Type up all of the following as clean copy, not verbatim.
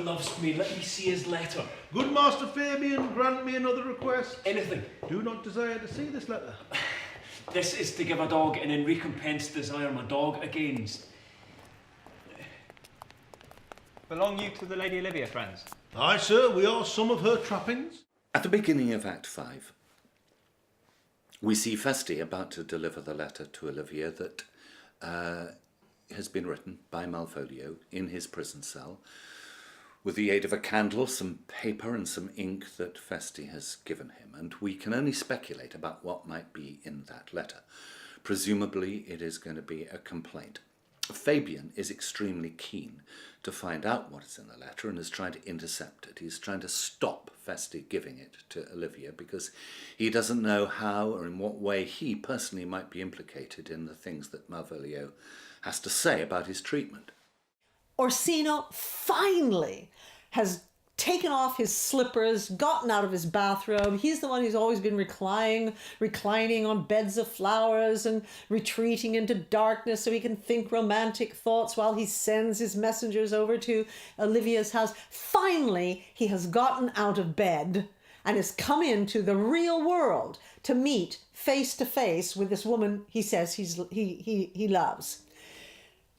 loves me. Let me see his letter. Good Master Fabian, grant me another request. Anything. Do not desire to see this letter. This is to give a dog, and in recompense desire my dog against. Belong you to the Lady Olivia, friends? Aye, sir, we are some of her trappings. At the beginning of Act 5, we see Feste about to deliver the letter to Olivia that has been written by Malvolio in his prison cell with the aid of a candle, some paper and some ink that Feste has given him. And we can only speculate about what might be in that letter. Presumably it is going to be a complaint. Fabian is extremely keen to find out what is in the letter and is trying to intercept it. He's trying to stop Feste giving it to Olivia because he doesn't know how or in what way he personally might be implicated in the things that Malvolio has to say about his treatment. Orsino finally has taken off his slippers, gotten out of his bathrobe. He's the one who's always been reclining on beds of flowers and retreating into darkness so he can think romantic thoughts while he sends his messengers over to Olivia's house. Finally, he has gotten out of bed and has come into the real world to meet face to face with this woman he says he loves.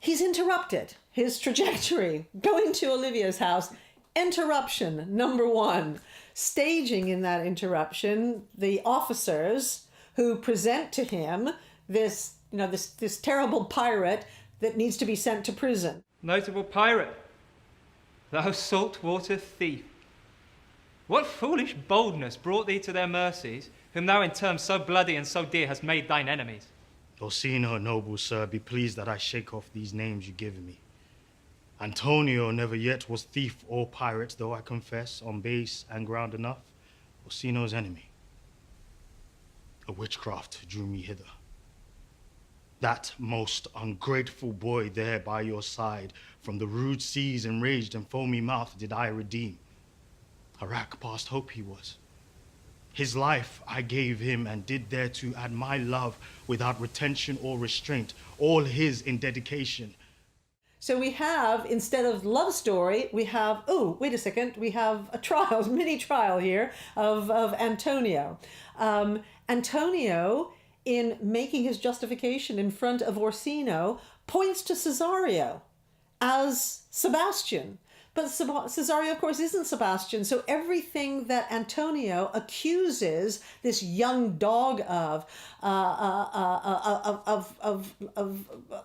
He's interrupted his trajectory going to Olivia's house. Interruption number 1. Staging in that interruption the officers who present to him this terrible pirate that needs to be sent to prison. Notable pirate, thou saltwater thief. What foolish boldness brought thee to their mercies, whom thou in terms so bloody and so dear hast made thine enemies? Orsino, noble sir, be pleased that I shake off these names you give me. Antonio never yet was thief or pirate, though I confess, on base and ground enough, Orsino's enemy. A witchcraft drew me hither. That most ungrateful boy there by your side, from the rude seas enraged and foamy mouth did I redeem. A rack past hope he was. His life I gave him and did thereto add my love without retention or restraint, all his in dedication. So we have, instead of love story, we have, oh, wait a second, we have a trial, mini trial here of Antonio. Antonio, in making his justification in front of Orsino, points to Cesario as Sebastian. But Cesario, of course, isn't Sebastian. So everything that Antonio accuses this young dog of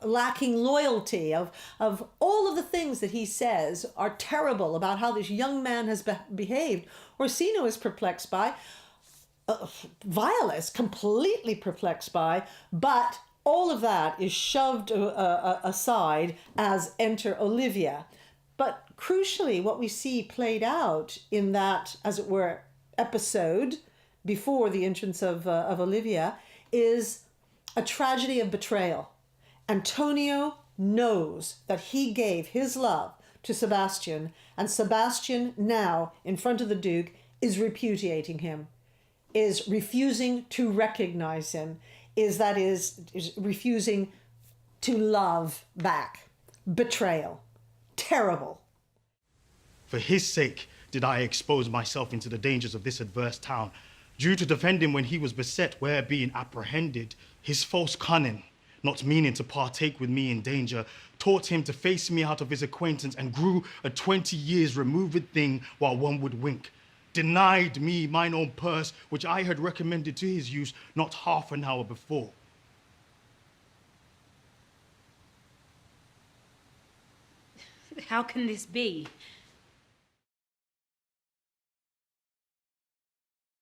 lacking loyalty, of all of the things that he says are terrible about how this young man has behaved, Orsino is perplexed by. Viola is completely perplexed by, but all of that is shoved aside as enter Olivia. But crucially, what we see played out in that, as it were, episode before the entrance of Olivia is a tragedy of betrayal. Antonio knows that he gave his love to Sebastian, and Sebastian now, in front of the Duke, is repudiating him, is refusing to recognize him, is refusing to love back. Betrayal. Terrible. For his sake did I expose myself into the dangers of this adverse town, due to defend him when he was beset, where being apprehended, his false cunning, not meaning to partake with me in danger, taught him to face me out of his acquaintance, and grew a 20 years removed thing while one would wink, denied me mine own purse, which I had recommended to his use not half an hour before. How can this be?